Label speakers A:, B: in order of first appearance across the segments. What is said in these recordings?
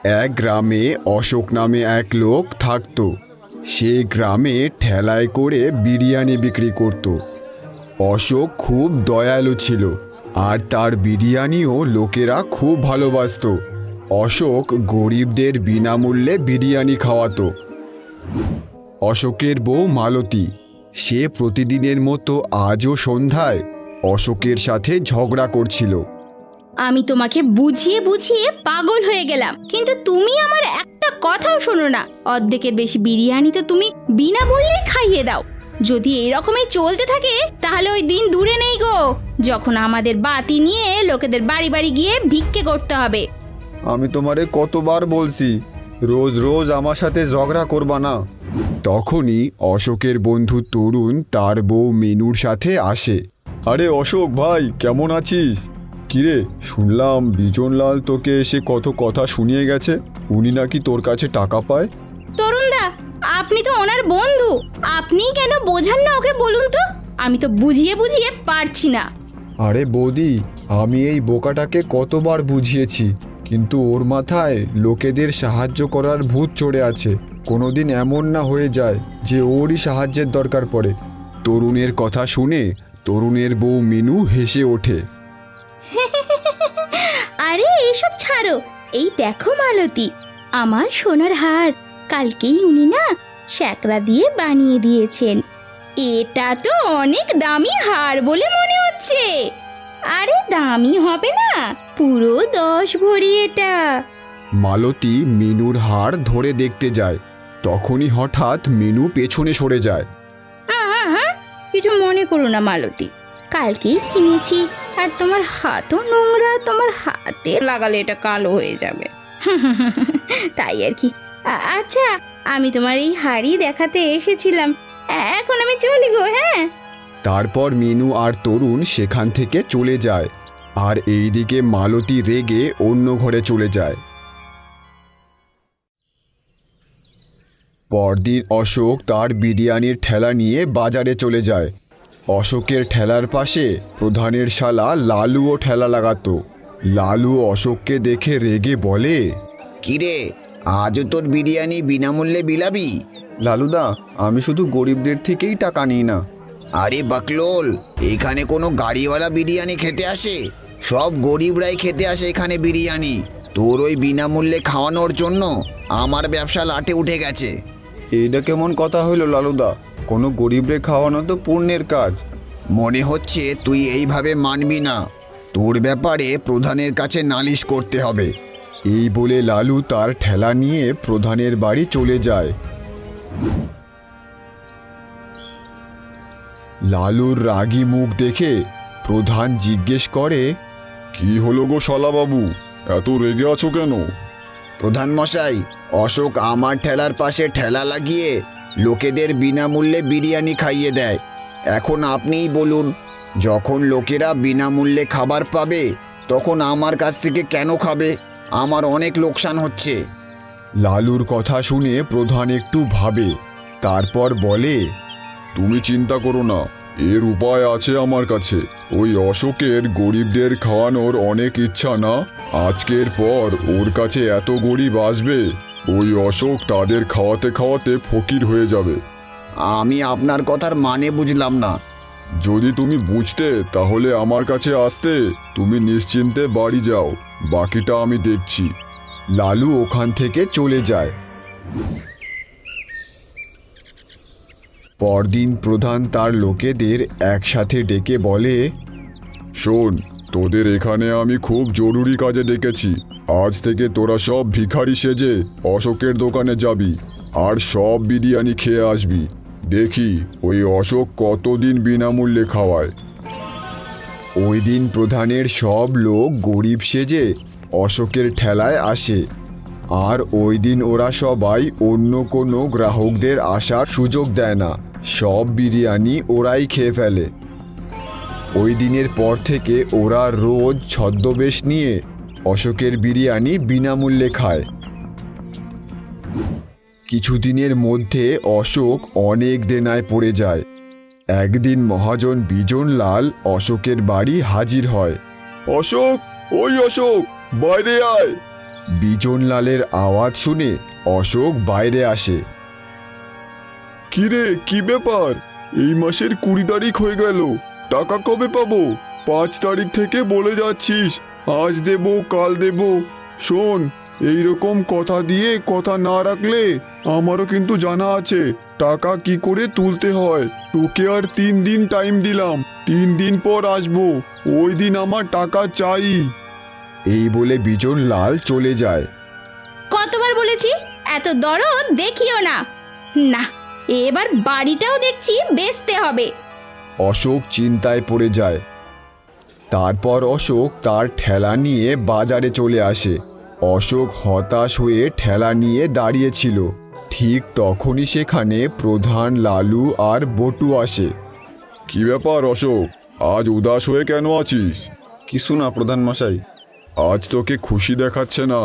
A: এক গ্রামে অশোক নামে এক লোক থাকত। সে গ্রামে ঠেলায় করে বিরিয়ানি বিক্রি করত। অশোক খুব দয়ালু ছিল, আর তার বিরিয়ানিও লোকেরা খুব ভালোবাসত। অশোক গরিবদের বিনামূল্যে বিরিয়ানি খাওয়াতো। অশোকের বউ মালতী, সে প্রতিদিনের মতো আজও সন্ধ্যায় অশোকের সাথে ঝগড়া করছিল।
B: আমি তোমাকে বুঝিয়ে বুঝিয়ে পাগল হয়ে গেলাম, কিন্তু তুমি আমার একটা কথাও শোনো না। অর্ধেকের বেশি বিরিয়ানি তো তুমি বিনামূল্যে খাইয়ে দাও। যদি এইরকমই চলতে থাকে তাহলে ওই দিন দূরে নেই গো, যখন আমাদের বাতি নিয়ে লোকেদের বাড়ি বাড়ি গিয়ে ভিক্ষে করতে হবে।
A: আমি তোমারে কতবার বলছি রোজ রোজ আমার সাথে ঝগড়া করবা না। তখনই অশোকের বন্ধু তরুণ তার বউ মিনুর সাথে আসে। আরে অশোক ভাই, কেমন আছিস? কিরে, শুনলাম বিজনলাল তোকে এসে কত কথা শুনিয়ে গেছে। উনি নাকি তোর কাছে টাকা পায়।
B: তরুণদা, আপনি তো ওনার বন্ধু, আপনি কেন বোঝান না ওকে, বলুন তো। আমি তো বুঝিয়ে বুঝিয়ে পারছি না।
A: আরে বৌদি, আমি এই বোকাটাকে কতবার বুঝিয়েছি, কিন্তু ওর মাথায় লোকেদের সাহায্য করার ভূত চড়ে আছে। কোনোদিন এমন না হয়ে যায় যে ওরই সাহায্যের দরকার পড়ে। তরুণের কথা শুনে তরুণের বউ মিনু হেসে ওঠে।
B: আরে এইসব ছাড়ো, এই দেখো মালতী, আমার সোনার হার কালকেই উনি না শ্যাকরা দিয়ে বানিয়ে দিয়েছেন। এটা তো অনেক দামি হার বলে মনে হচ্ছে। আরে দামি হবে না, পুরো 10 ভরি এটা।
A: মালতী মিনুর হার ধরে দেখতে যায়। তখনই হঠাৎ মিনু পেছনে সরে যায়।
B: কিছু মনে করো না মালতী, কালকেই কিনেছি, আর তোমার হাতও নোংরা, তোমার হাতে লাগালে এটা কালো হয়ে যাবে। তাই আর কি। আচ্ছা, আমি তোমার এই হাড়ি দেখাতে এসেছিলাম, এখন আমি চলি গো। হ্যাঁ।
A: তারপর মিনু আর তরুণ সেখান থেকে চলে যায়, আর এইদিকে মালতী রেগে অন্য ঘরে চলে যায়। পরদিন অশোক তার বিরিয়ানির ঠেলা নিয়ে বাজারে চলে যায়। অশোকের ঠেলার পাশে প্রধানের শালা লালুও ঠেলা লাগাতো। লালু অশোককে দেখে রেগে বলে,
C: কিরে, আজও তোর বিরিয়ানি বিনামূল্যে বিলাবি?
A: লালুদা, আমি শুধু গরিবদের থেকেই টাকা নিই না।
C: আরে বাকলোল, এখানে কোনো গাড়িওয়ালা বিরিয়ানি খেতে আসে? সব গরিবরাই খেতে আসে এখানে বিরিয়ানি। তোর ওই বিনামূল্যে খাওয়ানোর জন্য আমার ব্যবসা লাটে উঠে গেছে।
A: এইটা কেমন কথা হইল লালুদা? কোনো গরিবরে খাওয়ানো তো পুণ্যের কাজ।
C: মনে হচ্ছে তুই এইভাবে মানবি না। তোর ব্যাপারে প্রধানের কাছে নালিশ করতে হবে।
A: এই বলে লালু তার ঠেলা নিয়ে প্রধানের বাড়ি চলে যায়। লালুর রাগী মুখ দেখে প্রধান জিজ্ঞেস করে, কি হলো গো শালাবাবু, এত রেগে আছো কেন?
C: প্রধান মশাই, অশোক আমার ঠেলার পাশে ঠেলা লাগিয়ে লোকেদের বিনামূল্যে বিরিয়ানি খাইয়ে দেয়। এখন আপনিই বলুন, যখন লোকেরা বিনামূল্যে খাবার পাবে তখন আমার কাছ থেকে কেন খাবে? আমার অনেক লোকসান হচ্ছে।
A: লালুর কথা শুনে প্রধান একটু ভাবে, তারপর বলে, তুমি চিন্তা করো না, এর উপায় আছে আমার কাছে। ওই অশোকের গরিবদের খাওয়ানোর অনেক ইচ্ছা না? আজকের পর ওর কাছে এত গরিব আসবে, ওই অশোক তাদের খাওয়াতে খাওয়াতে ফকির হয়ে যাবে।
C: আমি আপনার কথার মানে বুঝলাম না।
A: যদি তুমি বুঝতে তাহলে আমার কাছে আসতে। তুমি নিশ্চিন্তে বাড়ি যাও, বাকিটা আমি দেখছি। লালু ওখান থেকে চলে যায়। পরদিন প্রধান তার লোকেদের একসাথে ডেকে বলে, শোন, তোদের এখানে আমি খুব জরুরি কাজে ডেকেছি। আজ থেকে তোরা সব ভিখারি সেজে অশোকের দোকানে যাবি, আর সব বিরিয়ানি খেয়ে আসবি। দেখি ওই অশোক কতদিন বিনামূল্যে খাওয়ায়। ওই দিন প্রধানের সব লোক গরিব সেজে অশোকের ঠেলায় আসে, আর ওই দিন ওরা সবাই অন্য কোনো গ্রাহকদের আসার সুযোগ দেয় না। সব বিরিয়ানি ওরাই খেয়ে ফেলে। ওই দিনের পর থেকে ওরা রোজ ছদ্মবেশ নিয়ে অশোকের বিরিয়ানি বিনামূল্যে খায়। কিছুদিনের মধ্যে অশোক অনেক দেনায় পড়ে যায়। একদিন মহাজন বিজনলাল অশোকের বাড়ি হাজির হয়। অশোক, ওই অশোক, বাইরে আয়। বিজনলালের আওয়াজ শুনে অশোক বাইরে আসে। কিরে, কি ব্যাপার? এই মাসের 20 তারিখ হয়ে গেল, টাকা কবে পাবো? 5 তারিখ থেকে বলে যাচ্ছিস আজ দেবো কাল দেবো। শোন, এইরকম কথা দিয়ে কথা না রাখলে আমারও কিন্তু জানা আছে টাকা কি করে তুলতে হয়। তোকে আর 3 দিন টাইম দিলাম, 3 দিন পর আসবো, ওই দিন আমার টাকা চাই। এই বলে বিজনলাল চলে যায়।
B: কতবার বলেছি এত দরদ দেখিও না। না, এবার বাড়িটাও দেখছি বেচতে হবে।
A: অশোক চিন্তায় পড়ে যায়। তারপর অশোক তার ঠেলা নিয়ে বাজারে চলে আসে। অশোক হতাশ হয়ে ঠেলা নিয়ে দাঁড়িয়েছিল। ঠিক তখনই সেখানে প্রধান, লালু আর বটু আসে। কি ব্যাপার অশোক, আজ উদাস হয়ে কেন আছিস? কিছু না প্রধান মশাই, আজ তোকে খুশি দেখাচ্ছে না।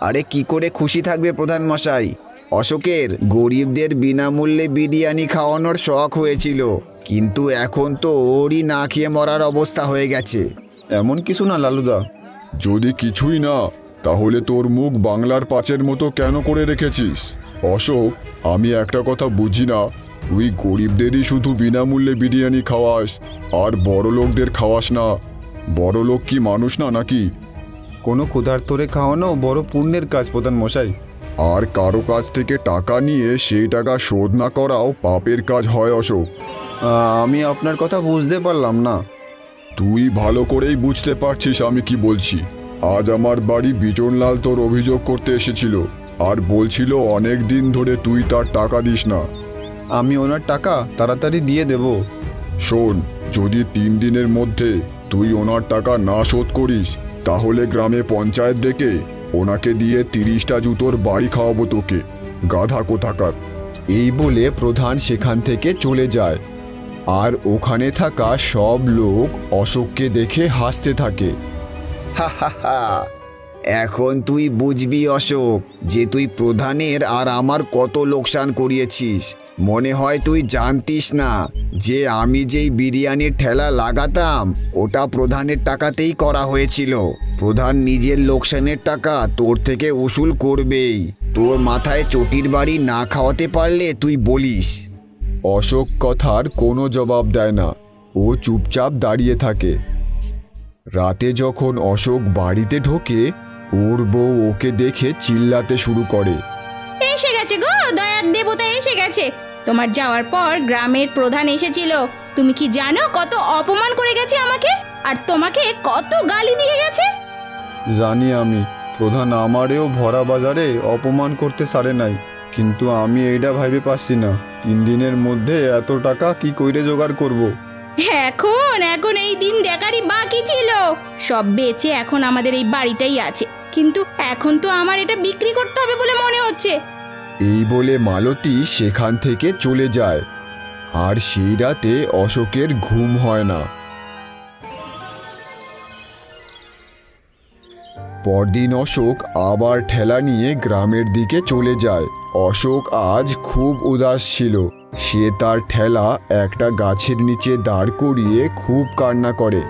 C: আরে কি করে খুশি থাকবে প্রধান মশাই? অশোকের গরিবদের বিনামূল্যে বিরিয়ানি খাওয়ানোর শখ হয়েছিল, কিন্তু এখন তো ওরই না খেয়ে মরার অবস্থা হয়ে গেছে।
A: এমন কিছু না লালুদা। যদি কিছুই না, তাহলে তোর মুখ বাংলার পাঁচের মতো কেন করে রেখেছিস? অশোক, আমি একটা কথা বুঝি না, তুই গরিবদেরই শুধু বিনামূল্যে বিরিয়ানি খাওয়াস আর বড় লোকদের খাওয়াস না। বড় লোক কি মানুষ না নাকি?
D: কোনো ক্ষুধার্তরে খাওয়ানো বড় পুণ্যের কাজ প্রধান মশাই।
A: আর কারো কাছ থেকে টাকা নিয়ে সেই টাকা শোধ না করাও পাপের কাজ হয় অশোক।
D: আমি আপনার কথা বুঝতে পারলাম না।
A: তুই ভালো করেই বুঝতে পারছিস আমি কি বলছি। আজ আমার বাড়ি বিজনলাল তোর অভিযোগ করতে এসেছিল আর বলছিল অনেক দিন ধরে তুই তার টাকা দিস না।
D: আমি ওনার টাকা তাড়াতাড়ি দিয়ে দেব।
A: শোন, যদি 3 দিনের মধ্যে তুই ওনার টাকা না শোধ করিস, তাহলে গ্রামে পঞ্চায়েত ডেকে ওনাকে দিয়ে 30টা জুতোর বাড়ি খাওয়াবো তোকে, গাধা কোথাকার। এই বলে প্রধান সেখান থেকে চলে যায়। আর ওখানে থাকা সব লোক অশোককে দেখে হাসতে থাকে।
C: হা হা হা, এখন তুই বুঝবি অশোক যে তুই প্রধানের আর আমার কত লোকসান করিয়েছিস। মনে হয় তুই জানতিস না যে আমি যেই বিরিয়ানির ঠেলা লাগাতাম ওটা প্রধানের টাকাতেই করা হয়েছিল। প্রধান নিজের লোকসানের টাকা তোর থেকে উসুল করবেই। তোর মাথায় চটির বাড়ি না খাওয়াতে পারলে তুই বলিস।
A: অশোক কথার কোনো জবাব দেয় না, ও চুপচাপ দাঁড়িয়ে থাকে। রাতে যখন অশোক বাড়িতে ঢোকে, ওর বউ ওকে দেখে চিল্লাতে শুরু করে।
B: এসে গেছে গো, দয়ার দেবতা এসে গেছে। তোমার যাওয়ার পর গ্রামের প্রধান এসেছিল। তুমি কি জানো কত অপমান করে গেছে আমাকে, আর তোমাকে কত গালি দিয়ে গেছে?
D: জানি আমি, প্রধান আমারেও ভরা বাজারে অপমান করতে সারে নাই, কিন্তু আমি এইটা ভাইবে পাচ্ছি না 3 দিনের মধ্যে এত টাকা কি কইরে জোগাড় করব।
B: এখন এই দিন দেখারই বাকি ছিল। সব বেচে এখন আমাদের এই বাড়িটাই আছে, কিন্তু এখন তো আমার এটা বিক্রি করতে হবে বলে মনে হচ্ছে।
A: এই বলে মালতী সেখান থেকে চলে যায়। আর সেই রাতে অশোকের ঘুম হয় না। পরদিন অশোক আবার ঠেলা নিয়ে গ্রামের দিকে চলে যায়। অশোক আজ খুব উদাস ছিল। সে তার ঠেলা একটা গাছের নিচে দাঁড় করিয়ে খুব কান্না করে।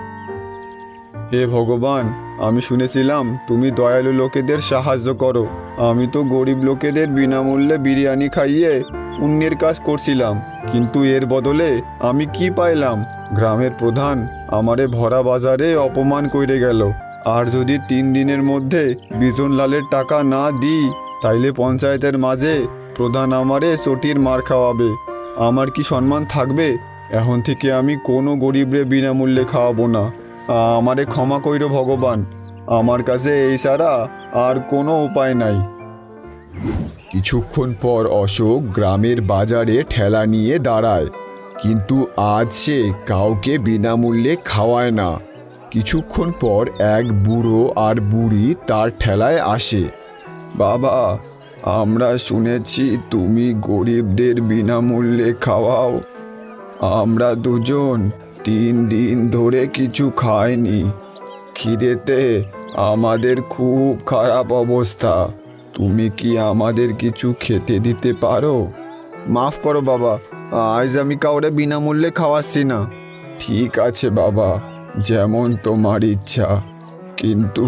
D: হে ভগবান, আমি শুনেছিলাম তুমি দয়ালু লোকেদের সাহায্য করো। আমি তো গরিব লোকেদের বিনামূল্যে বিরিয়ানি খাইয়ে পুণ্যের কাজ করছিলাম, কিন্তু এর বদলে আমি কি পাইলাম? গ্রামের প্রধান আমারে ভরা বাজারে অপমান কইরে গেল। আর যদি 3 দিনের মধ্যে বিজনলালের টাকা না দিই, তাইলে পঞ্চায়েতের মাঝে প্রধান আমারে চটির মার খাওয়াবে। আমার কি সম্মান থাকবে? এখন থেকে আমি কোনো গরিবরে বিনামূল্যে খাওয়াবো না। আমারে ক্ষমা কইরো ভগবান, আমার কাছে এই ছাড়া আর কোনো উপায় নাই।
A: কিছুক্ষণ পর অশোক গ্রামের বাজারে ঠেলা নিয়ে দাঁড়ায়, কিন্তু আজ সে কাউকে বিনামূল্যে খাওয়ায় না। কিছুক্ষণ পর এক বুড়ো আর বুড়ি তার ঠেলায় আসে।
D: বাবা, আমরা শুনেছি তুমি গরিবদের বিনামূল্যে খাওয়াও। আমরা দুজন 3 দিন ধরে কিছু খাইনি, খিদেতে আমাদের খুব খারাপ অবস্থা। তুমি কি আমাদের কিছু খেতে দিতে পারো? মাফ করো বাবা, আজ আমি কাউরে বিনামূল্যে খাওয়াচ্ছি না। ঠিক আছে বাবা, যেমন তোমার ইচ্ছা, কিন্তু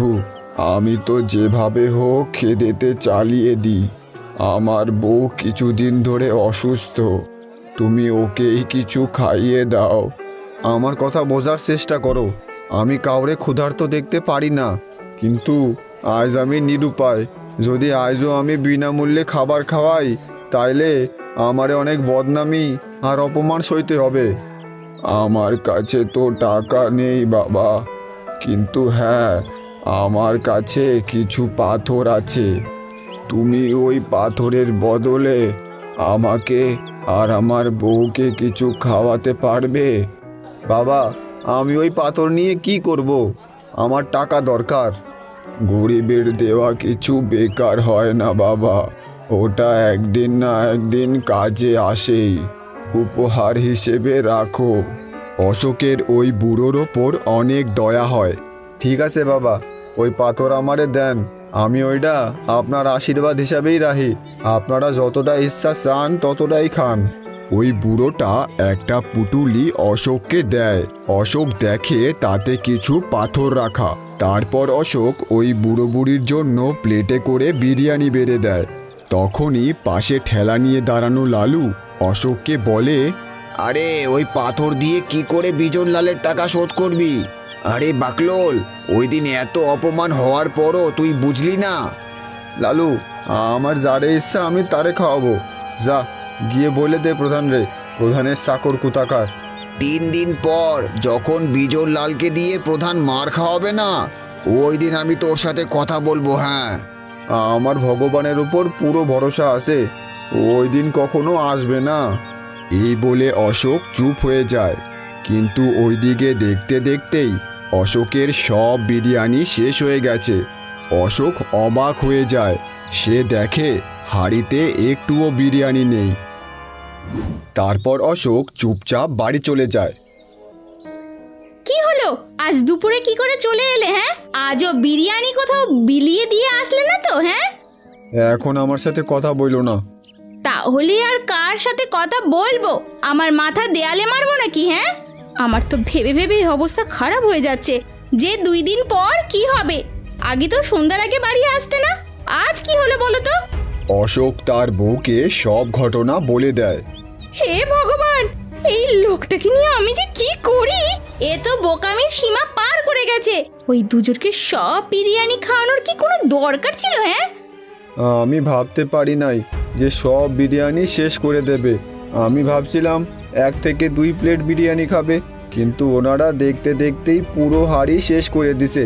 A: আমি তো যেভাবে হোক খেদেতে চালিয়ে দিই। আমার বউ কিছুদিন ধরে অসুস্থ, তুমি ওকেই কিছু খাইয়ে দাও।
D: আমার কথা বোঝার চেষ্টা করো। আমি কাউরে ক্ষুধার্ত দেখতে পারি না, কিন্তু আজ আমি নিরুপায়। যদি আজও আমি বিনামূল্যে খাবার খাওয়াই, তাইলে আমারে অনেক বদনামি আর অপমান সইতে হবে।
A: আমার কাছে তো টাকা নেই বাবা, কিন্তু হ্যাঁ, আমার কাছে কিছু পাথর আছে। তুমি ওই পাথরের বদলে আমাকে আর আমার বউকে কিছু খাওয়াতে পারবে?
D: বাবা, আমি ওই পাথর নিয়ে কি করব? আমার টাকা দরকার।
A: গরিবের দেওয়া কিছু বেকার হয় না বাবা, ওটা একদিন না একদিন কাজে আসেই। উপহার হিসেবে রাখো। অশোকের ওই বুড়োর ওপর অনেক দয়া হয়।
D: ঠিক আছে বাবা, ওই পাথর আমারে দেন। আমি ওইটা আপনার আশীর্বাদ হিসাবেই রাখি। আপনারা যতটা ইচ্ছা চান ততটাই খান।
A: ওই বুড়োটা একটা পুটুলি অশোককে দেয়। অশোক দেখে তাতে কিছু পাথর রাখা। তারপর অশোক ওই বুড়ো বুড়ির জন্য প্লেটে করে বিরিয়ানি বেড়ে দেয়। তখনই পাশে ঠেলা নিয়ে দাঁড়ানো লালু অশোককে বলে,
C: আরে ওই পাথর দিয়ে কি করে বিজন লালের টাকা শোধ করবি? আরে বাকলোল, ওই দিন এত অপমান হওয়ার পরও তুই বুঝলি না?
D: লালু, আমার যারে ইচ্ছা আমি তারে খাওয়াবো। যা গিয়ে বলে দে প্রধান রে, প্রধানের চাকর কুতাকার।
C: 3 দিন পর যখন বিজন লালকে দিয়ে প্রধান মার খাওয়াবে না, ওই দিন আমি তোর সাথে কথা বলবো। হ্যাঁ,
D: আমার ভগবানের উপর পুরো ভরসা আছে, ওই দিন কখনো আসবে না।
A: এই বলে অশোক চুপ হয়ে যায়। কিন্তু ওইদিকে দেখতে দেখতেই অশোকের সব বিরিয়ানি শেষ হয়ে গেছে। অশোক অবাক হয়ে যায়। সে দেখে হাঁড়িতে একটুও বিরিয়ানি নেই। তারপর অশোক চুপচাপ বাড়ি চলে যায়।
B: কি হলো, আজ দুপুরে কি করে চলে এলে? হ্যাঁ, আজও বিরিয়ানি কোথাও বিলিয়ে দিয়ে আসলে না তো? হ্যাঁ,
D: এখন আমার সাথে কথা বইলো না।
B: তাহলে আর কার সাথে কথা বলবো? আমার মাথা দেয়ালে মারবো নাকি? হ্যাঁ, আমার তো ভেবে ভেবে অবস্থা খারাপ হয়ে যাচ্ছে যে 2 দিন পর কি হবে। আগে তো সন্ধ্যার আগে বাড়ি আসতে না, আজ কি হলো বলো তো?
A: অশোক তার বউকে সব ঘটনা বলে দেয়।
B: হে ভগবান, এই লোকটাকে নিয়ে আমি যে কি করি! এ তো বোকামির সীমা পার করে গেছে। ওই দুজনকে সব বিরিয়ানি খাওয়ানোর কি কোনো দরকার ছিল? হ্যাঁ,
D: আমি ভাবতে পারি নাই যে সব বিরিয়ানি শেষ করে দেবে। আমি ভাবছিলাম 1 থেকে 2 প্লেট বিরিয়ানি খাবে, কিন্তু ওনারা দেখতে দেখতেই পুরো হাঁড়ি শেষ করে দিছে।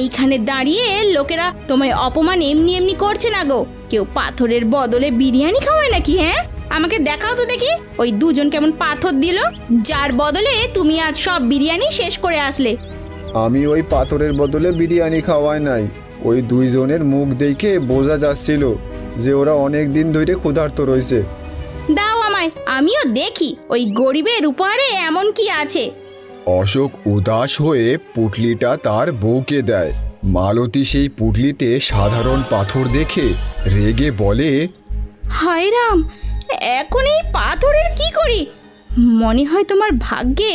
B: এইখানে দাঁড়িয়ে লোকেরা তোমায় অপমান এমনি এমনি করছে না গো। কেউ পাথরের বদলে বিরিয়ানি খাওয়ায় নাকি? হ্যাঁ, আমাকে দেখাও তো দেখি ওই দুজন কেমন পাথর দিল, যার বদলে তুমি আজ সব বিরিয়ানি শেষ করে আসলে।
D: আমি ওই পাথরের বদলে বিরিয়ানি খাওয়াই নাই। ওই 2 জনের মুখ দেখে বোঝা যাচ্ছিল যে ওরা অনেক দিন ধরে ক্ষুধার্ত রয়েছে।
B: দাও আমায়, আমিও দেখি ওই গরিবের উপহারে এমন কি আছে।
A: অশোক উদাস হয়ে পুটলিটা তার বউকে দেয়। মালতী সেই পুটলিতে সাধারণ পাথর দেখে রেগে বলে,
B: হায় রাম, এখন এই পাথরের কি করি? মনে হয় তোমার ভাগ্যে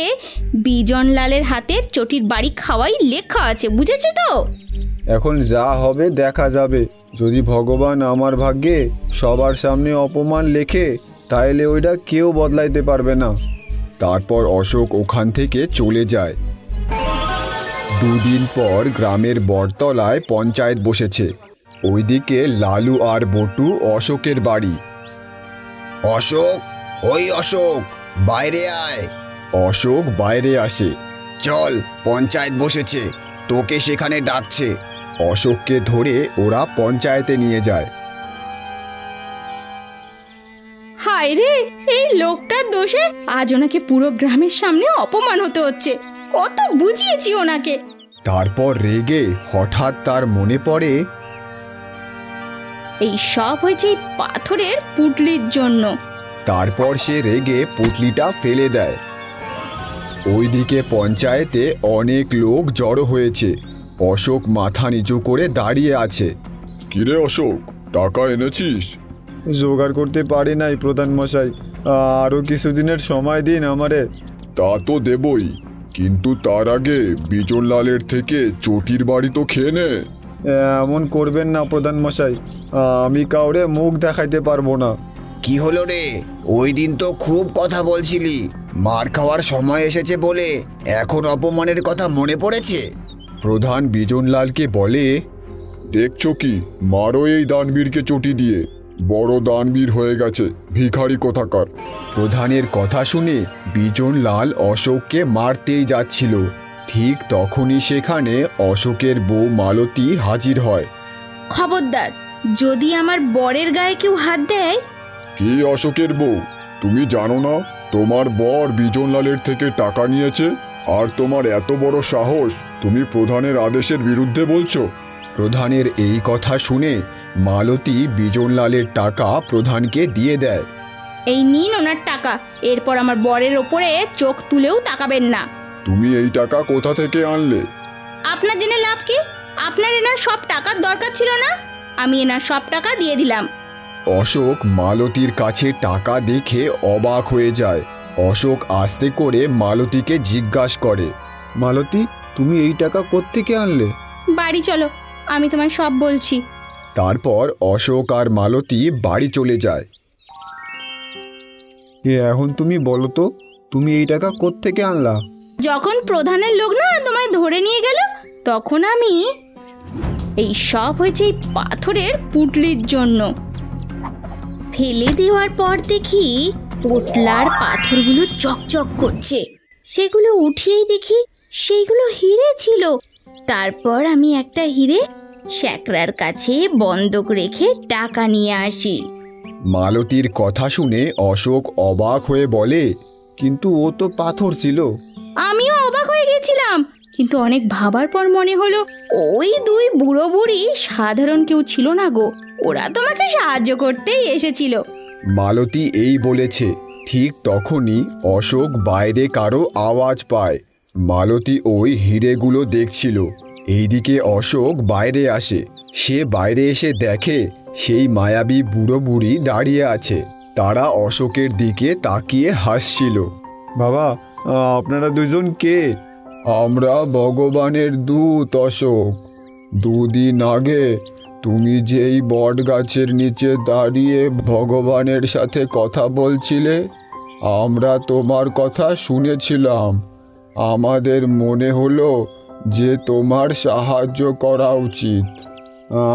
B: বিজনলালের হাতের চটির বাড়ি খাওয়াই লেখা আছে, বুঝেছো তো?
D: এখন যা হবে দেখা যাবে। যদি ভগবান আমার ভাগ্যে সবার সামনে অপমান লেখে, তাইলে ওইটা কেউ বদলাইতে পারবে না।
A: তারপর অশোক ওখান থেকে চলে যায়। 2 দিন পর গ্রামের বটতলায় পঞ্চায়েত বসেছে। ওইদিকে লালু আর বটু অশোকের বাড়ি।
C: অশোক, ওই অশোক, বাইরে আয়।
A: অশোক বাইরে আসে।
C: চল, পঞ্চায়েত বসেছে, তোকে সেখানে ডাকছে।
A: অশোককে ধরে ওরা পঞ্চায়েতে নিয়ে যায়।
B: হায় রে, এই লোকটার দোষে আজ ওনাকে পুরো গ্রামের সামনে অপমান হতে হচ্ছে। কত বুঝিয়েছি ওনাকে।
A: তারপর রেগে হঠাৎ তার মনে পড়ে,
B: এই সব হয়েছে এই পাথরের পুটলির জন্য।
A: তারপর সে রেগে পুটলিটা ফেলে দেয়। ওইদিকে পঞ্চায়েতে অনেক লোক জড়ো হয়েছে। অশোক মাথা নিচু করে দাঁড়িয়ে আছে। কিরে অশোক, টাকা এনেছিস?
D: জোগাড় করতে পারি নাই প্রধান মশাই, আরও কিছুদিনের সময় দিন আমারে।
A: তা তো দেবই, কিন্তু তার আগে বিজনলালের থেকে চটির বাড়ি তো খেয়ে নে।
D: এমন করবেন না প্রধান মশাই, আমি কাউরে মুখ দেখাইতে পারবো না।
C: কি হলো রে? ওই দিন তো খুব কথা বলছিলি, মার খাওয়ার সময় এসেছে বলে এখন অপমানের কথা মনে পড়েছে?
A: প্রধান বিজনলালকে বলে, দেখছো কি, মারো এই দানবীরকে চটি দিয়ে, বড় দানবীর হয়ে গেছে, ভিখারি কোথাকার। প্রধানের কথা শুনে বিজনলাল অশোককে মারতেই যাচ্ছিল। ঠিক তখনই সেখানে অশোকের বউ মালতী হাজির হয়।
B: খবরদার, যদি আমার বরের গায়ে কেউ হাত দেয়।
A: কি অশোকের বউ, তুমি জানো না তোমার বর বিজনলালের থেকে টাকা নিয়েছে? আর তোমার এত বড় সাহস, তুমি প্রধানের আদেশের বিরুদ্ধে বলছো? প্রধানের এই কথা শুনে মালতী বিজনলালের টাকা প্রধানকে দিয়ে দেয়।
B: এই নিন ওনার টাকা, এরপর আমার বরের ওপরে চোখ তুলেও তাকাবেন না।
A: তুমি এই টাকা কোথা থেকে আনলে?
B: আপনার জেনে লাভ কি? আপনার এনার সব টাকার দরকার ছিল না, আমি এনার সব টাকা দিয়ে দিলাম।
A: অশোক মালতীর কাছে টাকা দেখে অবাক হয়ে যায়। অশোক আস্তে করে মালতীকে জিজ্ঞাসা করে,
D: মালতী, তুমি এই টাকা কোত্থেকে আনলে?
B: বাড়ি চলো, আমি তোমায় সব বলছি।
A: তারপর অশোক আর মালতী বাড়ি চলে যায়।
D: এখন তুমি বলো তো, তুমি এই টাকা কোত্থেকে আনলা?
B: যখন প্রধানের লোক না তোমায় ধরে নিয়ে গেল, তখন আমি এই সব হয়েছে এই পাথরের পুটলির জন্য। ফেলে দেওয়ার পর দেখি পোটলার পাথরগুলো চকচক করছে, সেগুলো উঠিয়েই দেখি সেইগুলো হিরে ছিল। তারপর আমি একটা হিরে শ্যাকরার কাছে বন্ধক রেখে টাকা নিয়ে আসি।
A: মালতীর কথা শুনে অশোক অবাক হয়ে বলে,
D: কিন্তু ও তো পাথর ছিল।
B: আমিও অবাক হয়ে গেছিলাম, কিন্তু অনেক ভাবার পর মনে হলো ওই দুই বুড়ো বুড়ি সাধারণ কেউ ছিল না গো, ওরা তোমাকে সাহায্য করতেই এসেছিল।
A: মালতী এই বলেছে, ঠিক তখনই অশোক বাইরে কারো আওয়াজ পায়। মালতী ওই হিরেগুলো দেখছিল। এইদিকে অশোক বাইরে আসে। সে বাইরে এসে দেখে সেই মায়াবী বুড়ো বুড়ি দাঁড়িয়ে আছে। তারা অশোকের দিকে তাকিয়ে হাসছিল।
D: বাবা, আপনারা দুজন কে?
A: আমরা ভগবানের দূত অশোক। দুদিন আগে তুমি যেই বট গাছের নিচে দাঁড়িয়ে ভগবানের সাথে কথা বলছিলে, আমরা তোমার কথা শুনেছিলাম। আমাদের মনে হলো যে তোমার সাহায্য করা উচিত।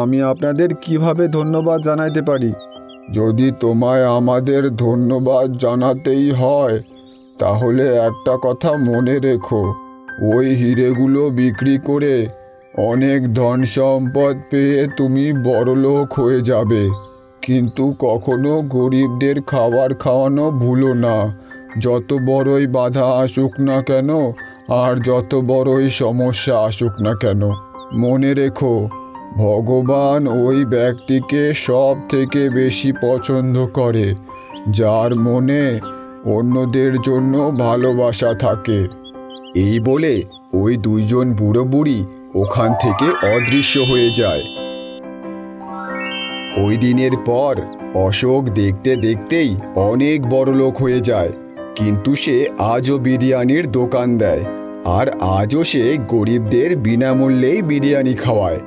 D: আমি আপনাদের কিভাবে ধন্যবাদ জানাইতে পারি?
A: যদি তোমায় আমাদের ধন্যবাদ জানাতেই হয়, তাহলে একটা কথা মনে রেখো, ওই হিরেগুলো বিক্রি করে অনেক ধন সম্পদ পেয়ে তুমি বড়লোক হয়ে যাবে। কিন্তু কখনো গরিবদের খাবার খাওয়ানো ভুলো না, যত বড়ই বাধা আসুক না কেন আর যত বড়ই সমস্যা আসুক না কেন। মনে রেখো, ভগবান ওই ব্যক্তিকে সব থেকে বেশি পছন্দ করে যার মনে অন্যদের জন্য ভালোবাসা থাকে। এই বলে ওই দুইজন বুড়ো বুড়ি ওখান থেকে অদৃশ্য হয়ে যায়। ওই দিনের পর অশোক দেখতে দেখতেই অনেক বড়লোক হয়ে যায়। কিন্তু সে আজও বিরিয়ানির দোকান দেয়, আর আজও সে গরিবদের বিনামূল্যেই বিরিয়ানি খাওয়ায়।